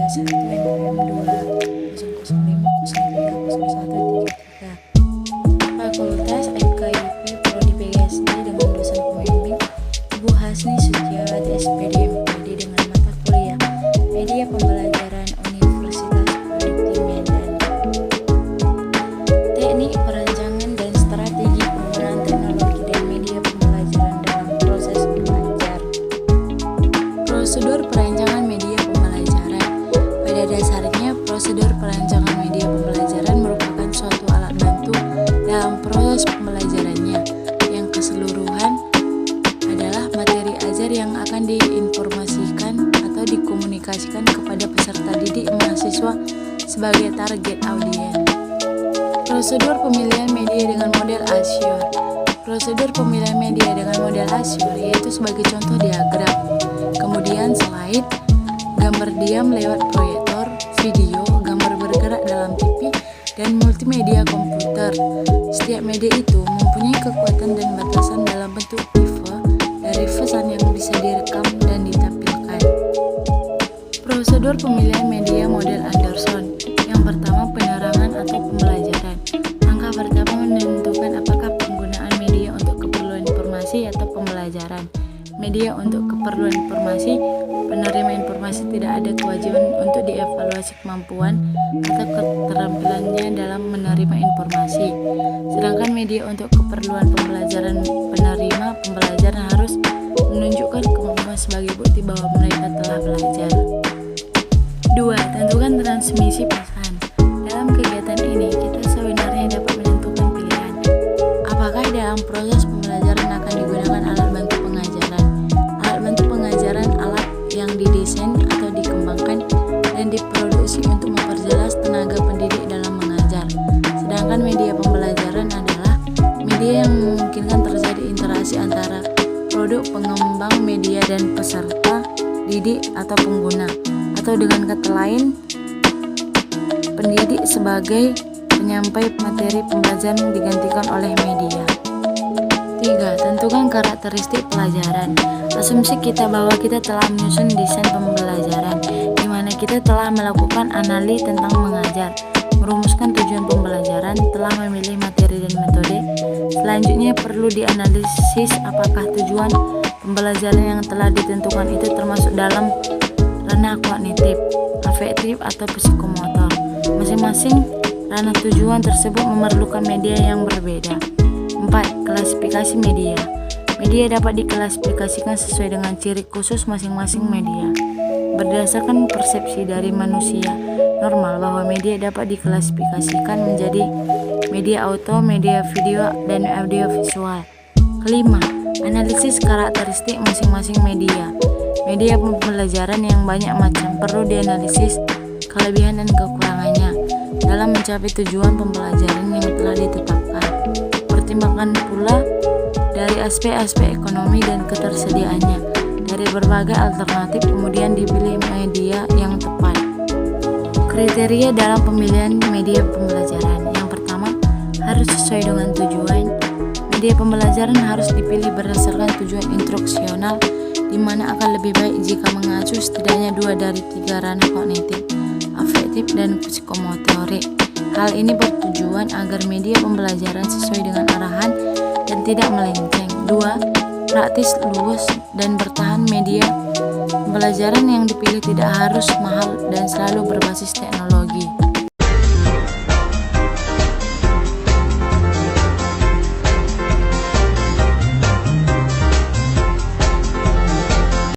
020150050333. Fakultas FKIP Prodi PGSD dengan dosen pembimbing Ibu Hasni Suciawati SPD MPD dengan mata kuliah Media Pembelajaran Universitas Pendidikan Medan. Teknik perancangan dan strategi penggunaan teknologi dan media pembelajaran dalam proses belajar. Prosedur perancangan media pembelajaran. Pada dasarnya, prosedur perancangan media pembelajaran merupakan suatu alat bantu dalam proses pembelajarannya, yang keseluruhan adalah materi ajar yang akan diinformasikan atau dikomunikasikan kepada peserta didik mahasiswa sebagai target audiens. Prosedur pemilihan media dengan model Azure. Prosedur pemilihan media dengan model Azure yaitu sebagai contoh diagram, kemudian slide, gambar diam lewat proyektor, video, gambar bergerak dalam TV, dan multimedia komputer. Setiap media itu mempunyai kekuatan dan batasan dalam bentuk tipe dari pesan yang bisa direkam dan ditampilkan. Prosedur pemilihan media model Anderson. Yang pertama, penerangan atau pembelajaran. Langkah pertama menentukan apakah penggunaan media untuk keperluan informasi atau pembelajaran. Media untuk keperluan informasi, penerima informasi tidak ada kewajiban untuk dievaluasi kemampuan atau keterampilannya dalam menerima informasi. Sedangkan media untuk keperluan pembelajaran, penerima pembelajaran harus menunjukkan kemampuan sebagai bukti bahwa mereka telah belajar. 2. Tentukan transmisi pesan. Dalam kegiatan ini, kita sebenarnya dapat menentukan pilihan. Apakah dalam proses pembelajaran akan digunakan alat bantu pengajaran? Alat bantu pengajaran alat yang didesain atau dikembangkan dan diproduksi untuk memperjelas tenaga pendidik dalam mengajar. Sedangkan media pembelajaran adalah media yang memungkinkan terjadi interaksi antara produk pengembang media dan peserta didik atau pengguna. Atau dengan kata lain, pendidik sebagai penyampai materi pembelajaran digantikan oleh media. 3. Tentukan karakteristik pelajaran. Asumsi kita bahwa kita telah menyusun desain pembelajaran, di mana kita telah melakukan analisis tentang mengajar, merumuskan tujuan pembelajaran, telah memilih materi dan metode. Selanjutnya perlu dianalisis apakah tujuan pembelajaran yang telah ditentukan itu termasuk dalam ranah kognitif, afektif, atau psikomotor. Masing-masing ranah tujuan tersebut memerlukan media yang berbeda. 4. Klasifikasi media. Media dapat diklasifikasikan sesuai dengan ciri khusus masing-masing media. Berdasarkan persepsi dari manusia normal bahwa media dapat diklasifikasikan menjadi media auto, media video, dan audio visual. 5. Analisis karakteristik masing-masing media. Media pembelajaran yang banyak macam perlu dianalisis kelebihan dan kekurangannya dalam mencapai tujuan pembelajaran yang telah ditetapkan. Pertimbangkan pula dari aspek-aspek ekonomi dan ketersediaannya dari berbagai alternatif, kemudian dipilih media yang tepat. Kriteria dalam pemilihan media pembelajaran. Yang pertama, harus sesuai dengan tujuan. Media pembelajaran harus dipilih berdasarkan tujuan instruksional, di mana akan lebih baik jika mengacu setidaknya 2 dari 3 ranah kognitif, afektif, dan psikomotorik. Hal ini bertujuan agar media pembelajaran sesuai dengan arahan dan tidak melenceng. 2. Praktis, luas, dan bertahan. Media pembelajaran yang dipilih tidak harus mahal dan selalu berbasis teknologi.